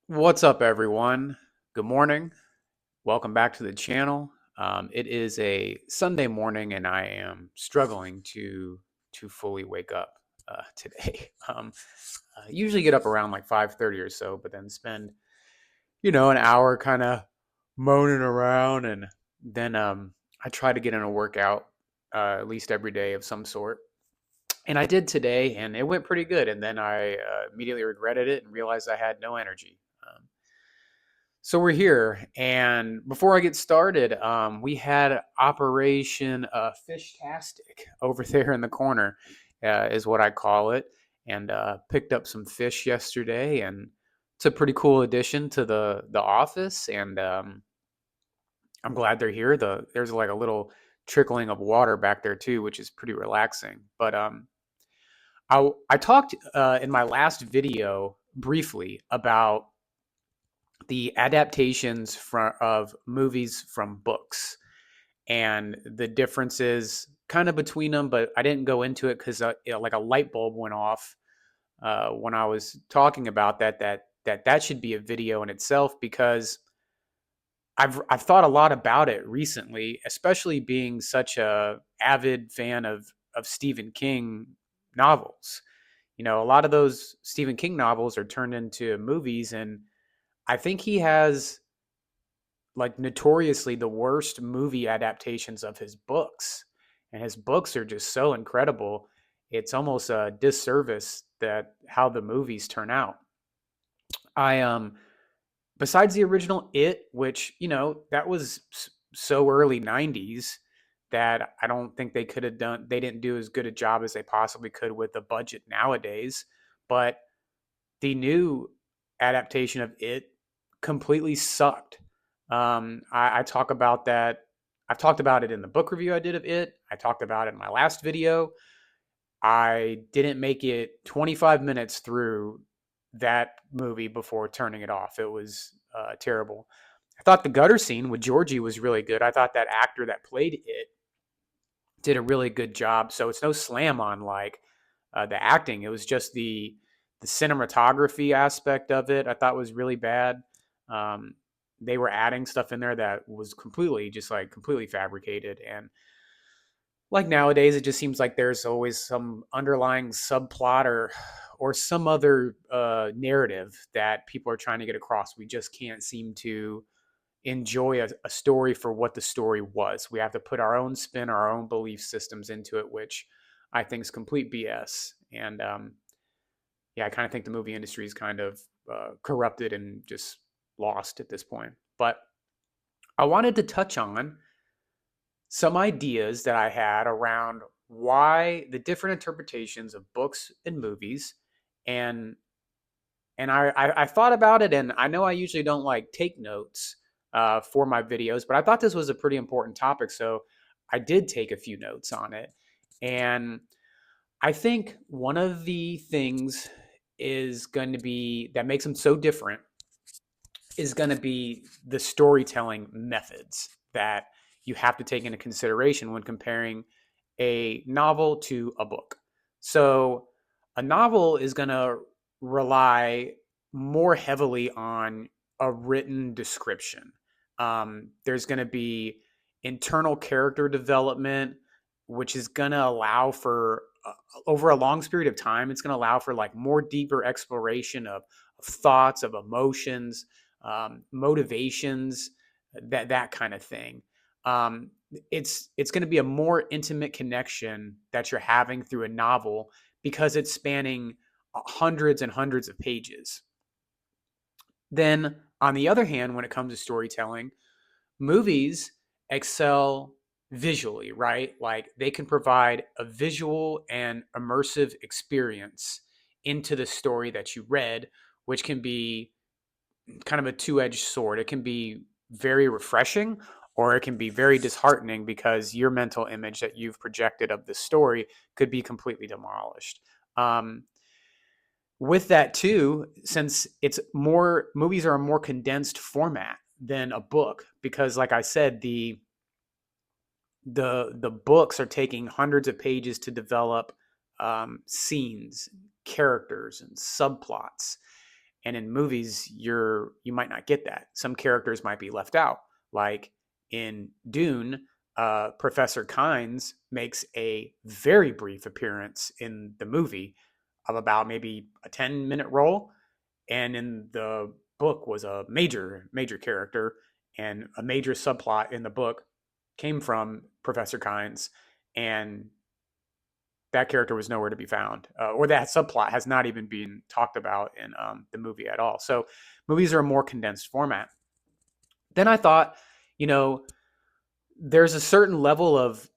What's up, everyone? Good morning. Welcome back to the channel. It is a Sunday morning, and I am struggling to fully wake up today. I usually get up around like 5:30 or so, but then spend an hour kind of moaning around, and then I try to get in a workout at least every day of some sort. And I did today, and it went pretty good. And then I immediately regretted it and realized I had no energy. So we're here, and before I get started, we had Operation Fishtastic over there in the corner, is what I call it, and picked up some fish yesterday, and it's a pretty cool addition to the office, and I'm glad they're here. There's like a little trickling of water back there too, which is pretty relaxing. But I talked in my last video briefly about the adaptations of movies from books and the differences kind of between them, but I didn't go into it because like a light bulb went off when I was talking about that should be a video in itself because I've thought a lot about it recently, especially being such a avid fan of Stephen King novels. A lot of those Stephen King novels are turned into movies, and I think he has like notoriously the worst movie adaptations of his books. And his books are just so incredible. It's almost a disservice that how the movies turn out. I besides the original It, which, that was so early 90s that I don't think they didn't do as good a job as they possibly could with the budget nowadays. But the new adaptation of It completely sucked. I talk about that. I've talked about it in the book review I did of It. I talked about it in my last video. I didn't make it 25 minutes through that movie before turning it off. It was terrible. I thought the gutter scene with Georgie was really good. I thought that actor that played It did a really good job. So it's no slam on like the acting. It was just the cinematography aspect of it. I thought was really bad. Um, they were adding stuff in there that was completely fabricated, and like nowadays it just seems like there's always some underlying subplot or some other narrative that people are trying to get across. We just can't seem to enjoy a story for what the story was. We have to put our own spin, our own belief systems into it, which I think is complete BS. And yeah, I kind of think the movie industry is kind of corrupted and just lost at this point. But I wanted to touch on some ideas that I had around why the different interpretations of books and movies, and I thought about it, and I know I usually don't like take notes for my videos, but I thought this was a pretty important topic, so I did take a few notes on it. And I think one of the things is going to be that makes them so different is going to be the storytelling methods that you have to take into consideration when comparing a novel to a book. So, a novel is going to rely more heavily on a written description. There's going to be internal character development, which is going to allow for over a long period of time. It's going to allow for like more deeper exploration of thoughts, of emotions, motivations, that kind of thing. It's going to be a more intimate connection that you're having through a novel because it's spanning hundreds and hundreds of pages. Then, on the other hand, when it comes to storytelling, movies excel visually, right? Like they can provide a visual and immersive experience into the story that you read, which can be kind of a two-edged sword. It can be very refreshing or it can be very disheartening because your mental image that you've projected of the story could be completely demolished. With that too, since it's more movies are a more condensed format than a book, because like I said, the books are taking hundreds of pages to develop scenes, characters, and subplots. And in movies, you might not get that. Some characters might be left out. Like in Dune, Professor Kynes makes a very brief appearance in the movie of about maybe a 10-minute role, and in the book was a major character, and a major subplot in the book came from Professor Kynes, and that character was nowhere to be found, or that subplot has not even been talked about in the movie at all. So movies are a more condensed format. Then I thought, you know, there's a certain level of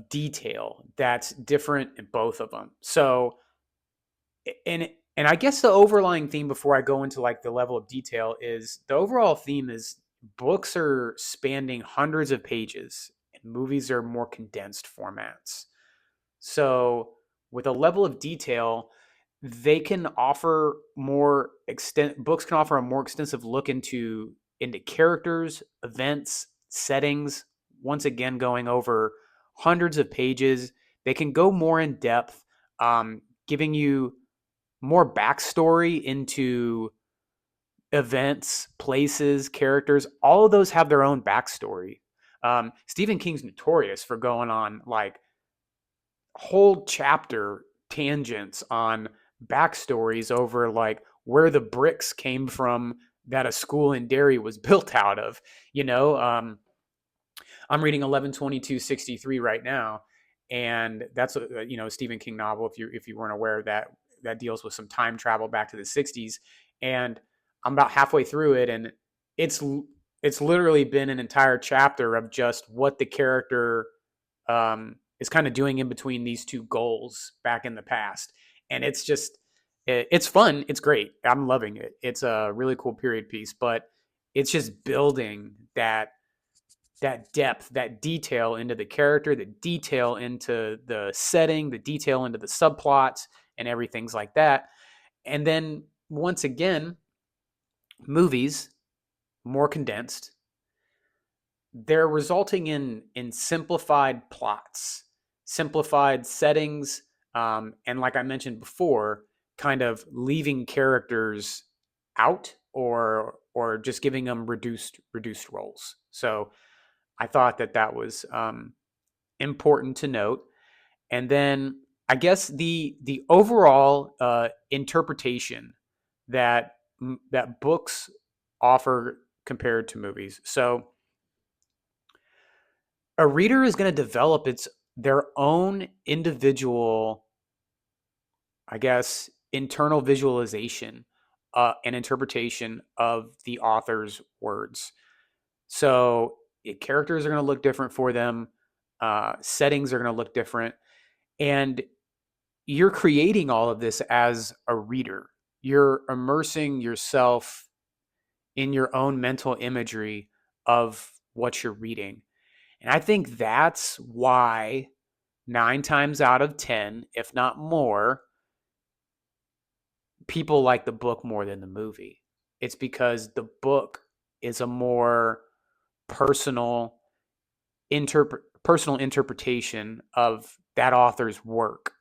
detail that's different in both of them. So and I guess the overlying theme before I go into like the level of detail is the overall theme is books are spanning hundreds of pages and movies are more condensed formats. So with a level of detail, they can offer more extent books can offer a more extensive look into characters, events, settings, once again going over hundreds of pages. They can go more in depth, giving you more backstory into events, places, characters. All of those have their own backstory. Stephen King's notorious for going on like whole chapter tangents on backstories over like where the bricks came from that a school in Derry was built out of. You know, I'm reading 11/22/63 right now, and that's a Stephen King novel. If you weren't aware, that deals with some time travel back to the 60s, and I'm about halfway through it, and it's it's literally been an entire chapter of just what the character is kind of doing in between these two goals back in the past, and it's just it's fun. It's great. I'm loving it. It's a really cool period piece, but it's just building that depth, that detail into the character, the detail into the setting, the detail into the subplots and everything's like that. And then once again, movies more condensed, they're resulting in simplified plots, simplified settings, and like I mentioned before, kind of leaving characters out or just giving them reduced roles. So I thought that was important to note. And then I guess the overall interpretation that that books offer compared to movies. So a reader is going to develop their own individual, I guess, internal visualization and interpretation of the author's words. So characters are going to look different for them. Settings are going to look different. And you're creating all of this as a reader. You're immersing yourself in your own mental imagery of what you're reading. And I think that's why 9 times out of 10, if not more, people like the book more than the movie. It's because the book is a more personal personal interpretation of that author's work,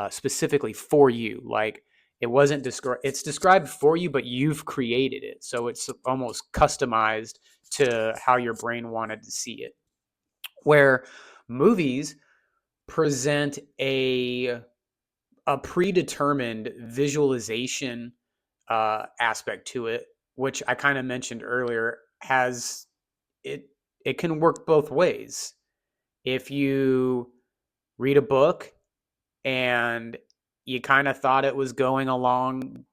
specifically for you. Like it wasn't described; it's described for you, but you've created it, so it's almost customized to how your brain wanted to see it. Where movies present a predetermined visualization aspect to it, which I kind of mentioned earlier, has it it can work both ways. If you read a book and you kind of thought it was going along,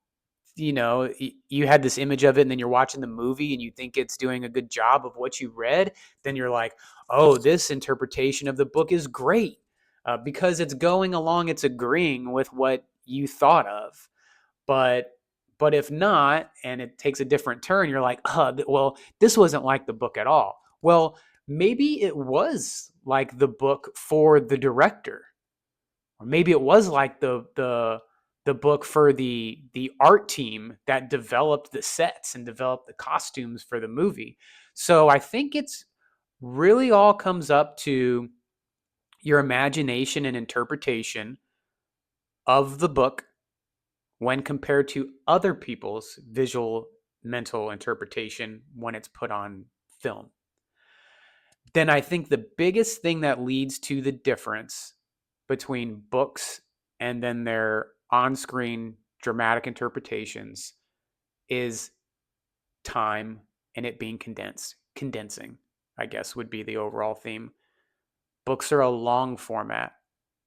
you had this image of it, and then you're watching the movie and you think it's doing a good job of what you read, then you're like, oh, this interpretation of the book is great because it's going along, it's agreeing with what you thought of. But but if not, and it takes a different turn, you're like, well, this wasn't like the book at all. Well, maybe it was like the book for the director, or maybe it was like the book for the art team that developed the sets and developed the costumes for the movie. So I think it's really all comes up to your imagination and interpretation of the book when compared to other people's visual mental interpretation when it's put on film, then I think the biggest thing that leads to the difference between books and then their on screen dramatic interpretations is time and it being condensing, I guess would be the overall theme. Books are a long format.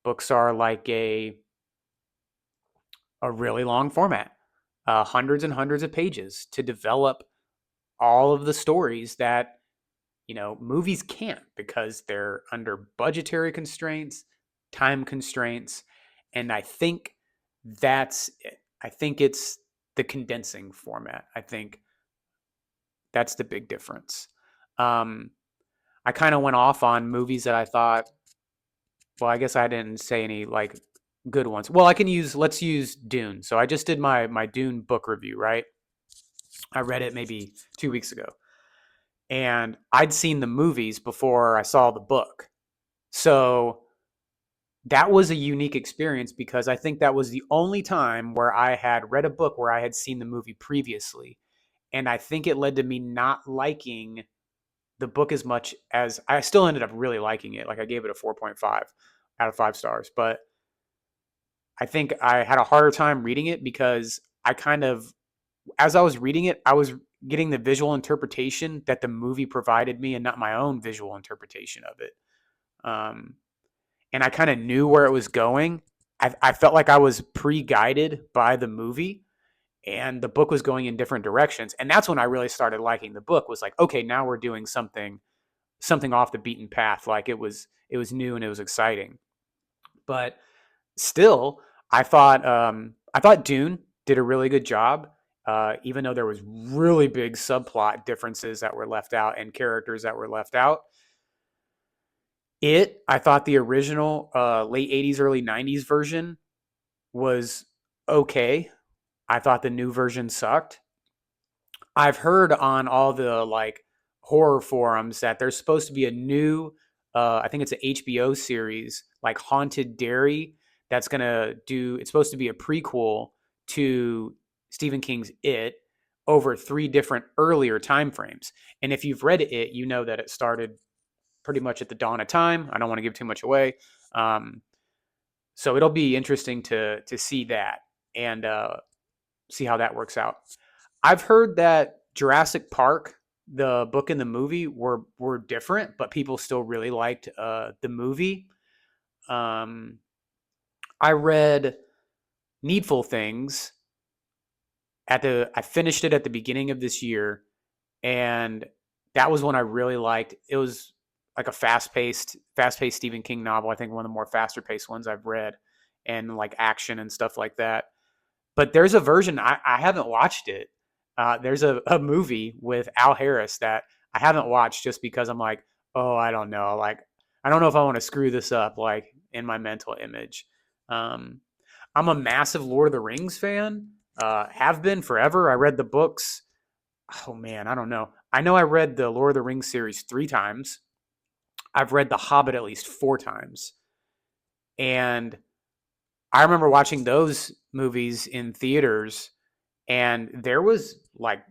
Books are like a really long format, hundreds and hundreds of pages to develop all of the stories that movies can't because they're under budgetary constraints, time constraints, and I think that's it. I think it's the condensing format. I think that's the big difference. Um, I kind of went off on movies that I thought. Well, I guess I didn't say any like good ones. Well, let's use Dune. So I just did my Dune book review, right? I read it maybe 2 weeks ago, and I'd seen the movies before I saw the book. So that was a unique experience because I think that was the only time where I had read a book where I had seen the movie previously. And I think it led to me not liking the book as much as I still ended up really liking it. Like I gave it a 4.5 out of 5 stars, but I think I had a harder time reading it because I kind of, as I was reading it, I was getting the visual interpretation that the movie provided me and not my own visual interpretation of it. Um, and I kind of knew where it was going. I felt like I was pre-guided by the movie, and the book was going in different directions. And that's when I really started liking the book. Was like, okay, now we're doing something off the beaten path. Like it was new and it was exciting. But still, I thought Dune did a really good job. Even though there was really big subplot differences that were left out and characters that were left out, I thought the original late 80s, early 90s version was okay. I thought the new version sucked. I've heard on all the like horror forums that there's supposed to be a new, I think it's an HBO series, like Haunted Dairy, that's gonna do. It's supposed to be a prequel to Stephen King's It over 3 different earlier time frames. And if you've read it, you know that it started pretty much at the dawn of time. I don't want to give too much away. Um, so it'll be interesting to see that and see how that works out. I've heard that Jurassic Park, the book and the movie were different, but people still really liked the movie. Um, I read Needful Things I finished it at the beginning of this year, and that was one I really liked. It was like a fast paced Stephen King novel. I think one of the more faster paced ones I've read, and like action and stuff like that. But there's a version I haven't watched it. There's a movie with Al Harris that I haven't watched just because I'm like, oh, I don't know, like I don't know if I want to screw this up, like in my mental image. Um, I'm a massive Lord of the Rings fan. Have been forever. I read the books. Oh man, I don't know. I know I read the Lord of the Rings series 3 times. I've read The Hobbit at least 4 times, and I remember watching those movies in theaters, and there was like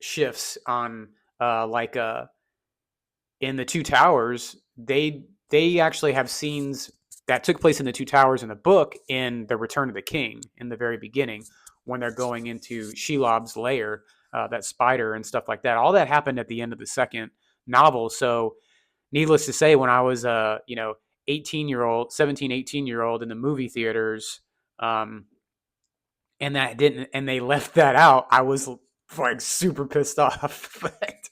shifts on like in the Two Towers. They actually have scenes that took place in the Two Towers in the book in the Return of the King in the very beginning when they're going into Shelob's lair, that spider and stuff like that. All that happened at the end of the second novel. So needless to say, when I was 18-year-old, 17, 18-year-old in the movie theaters, um, and that didn't, and they left that out, I was like super pissed off. But,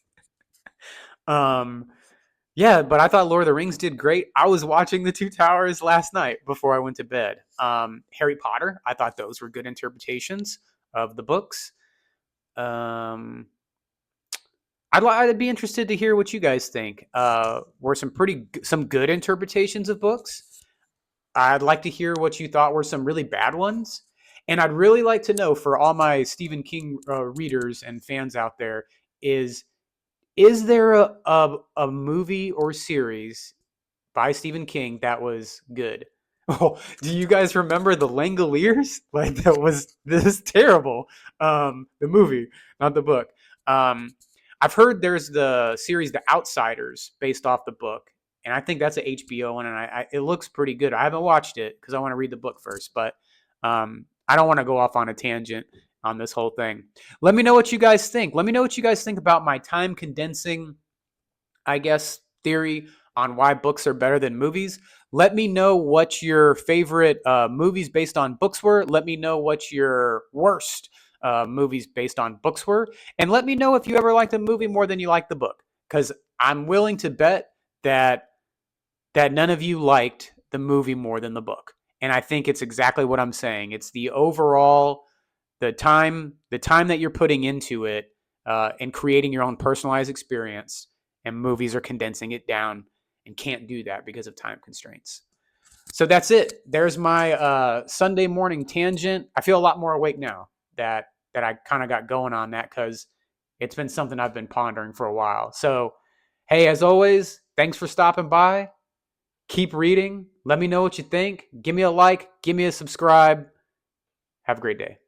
yeah, but I thought Lord of the Rings did great. I was watching the Two Towers last night before I went to bed. Harry Potter, I thought those were good interpretations of the books. Um, I'd be interested to hear what you guys think. Were some good interpretations of books? I'd like to hear what you thought were some really bad ones. And I'd really like to know, for all my Stephen King readers and fans out there, is there a movie or series by Stephen King that was good? Oh, do you guys remember the Langoliers? Like that was this terrible. The movie, not the book. Um, I've heard there's the series The Outsiders based off the book, and I think that's an HBO one, and it looks pretty good. I haven't watched it because I want to read the book first, but I don't want to go off on a tangent on this whole thing. Let me know what you guys think. Let me know what you guys think about my time condensing, I guess, theory on why books are better than movies. Let me know what your favorite movies based on books were. Let me know what your worst movies based on books were. And let me know if you ever liked a movie more than you liked the book. Because I'm willing to bet that none of you liked the movie more than the book. And I think it's exactly what I'm saying. It's the overall the time that you're putting into it and creating your own personalized experience, and movies are condensing it down and can't do that because of time constraints. So that's it. There's my Sunday morning tangent. I feel a lot more awake now that I kind of got going on that, because it's been something I've been pondering for a while. So hey, as always, thanks for stopping by. Keep reading. Let me know what you think. Give me a like. Give me a subscribe. Have a great day.